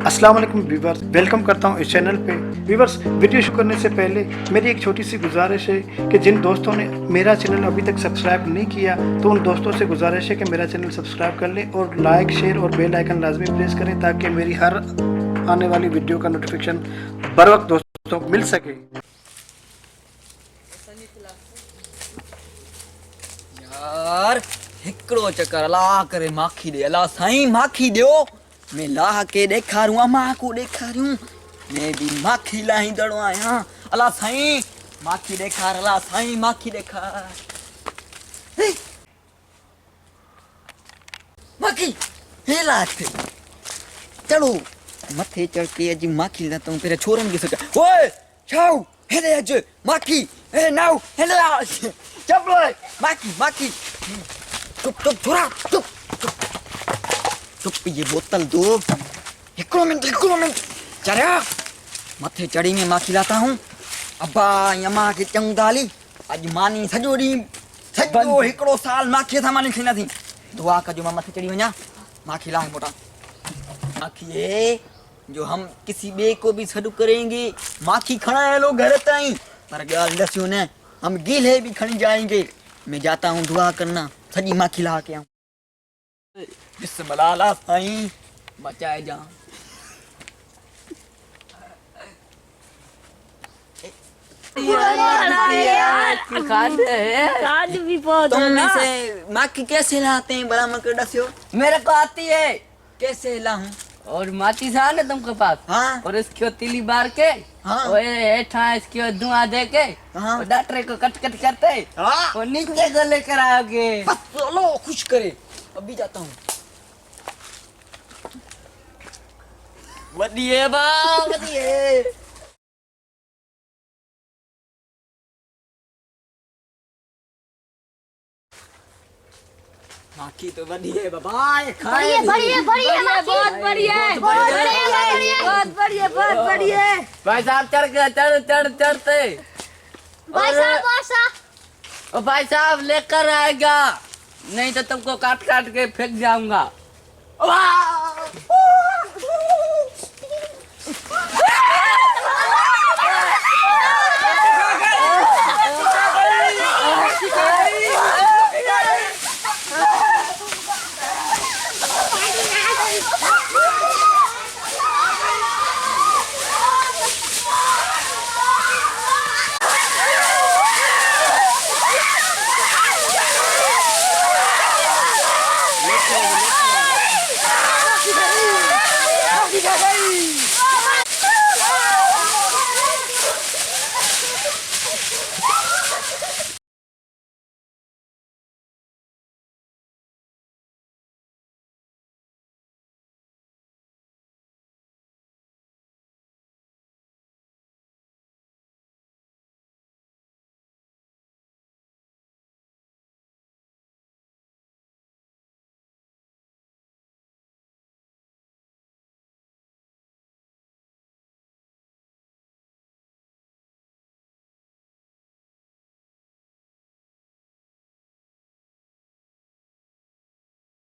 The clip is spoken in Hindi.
अस्सलाम वालेकुम व्यूवर्स, वेलकम करता हूँ इस चैनल पे। व्यूवर्स, वीडियो शुरू करने से पहले मेरी एक छोटी सी गुजारिश है कि जिन दोस्तों ने मेरा चैनल अभी तक सब्सक्राइब नहीं किया तो उन दोस्तों से गुजारिश है कि मेरा चैनल सब्सक्राइब कर लें और लाइक, शेयर और बेल आइकन लाजमी प्रेस करें ताकि मेरी हर आने वाली वीडियो का नोटिफिकेशन बर वक्त दोस्तों को मिल सके। यार हिकड़ो चक्कर अला करे माखी दे अला साईं माखी दियो। मैं लाह के ॾेखारूं अम्मा को ॾेखारूं मैं भी माखी लाहींदड़ो आहियां। अला साईं माखी ॾेखार, अला साईं माखी ॾेखार। माखी हे लाथ चढ़ो मथे चढ़ के अज माखी लाता हूं तेरे छोरन के सका। ओए छाऊ हेले अज माखी ए नाउ हेले चुप माखी माखी चुप चुप छोरा चुप चुप ये बोतल दो। हिकड़ो मिनट चढ़ा मथे चढ़ी में माखी लाता हूँ। अब्बा यमा के चंग दाली अज मानी सजो डी सजो हिकड़ो साल माखी था मानी खिना थी। दुआ का जो मैं मथे चढ़ी वञा माखी लाए मोटा माखी जो हम किसी बे को भी सडू करेंगे माखी खड़ा है लो घर ताई पर गाल दस्यो ने हम गीले भी खड़ी जाएंगे। मैं जाता हूँ दुआ करना सजी माखी ला के आऊं। बिस्मिल्लाह साईं बचाए जा। तुम से माखी कैसे लाते हैं बड़ा मकर दस्यो। मेरे को आती है कैसे लाऊं। और माची था ना तुमके पास। हाँ। और इसको तिली बार के हाँ। और हेठा इसको धुआं दे के हाँ। और डाटरे को कट कट करते हाँ। और नीचे से लेकर आओगे। बस चलो खुश करे अभी जाता हूँ। बढ़िया बाप बढ़िया। माखी तो बढ़िया है बाबा बढ़िया बढ़िया बढ़िया बहुत बढ़िया बहुत बढ़िया। भाई साहब चढ़ के चढ़ते और भाई साहब लेकर आएगा नहीं तो तुमको काट काट के फेंक जाऊंगा। वाह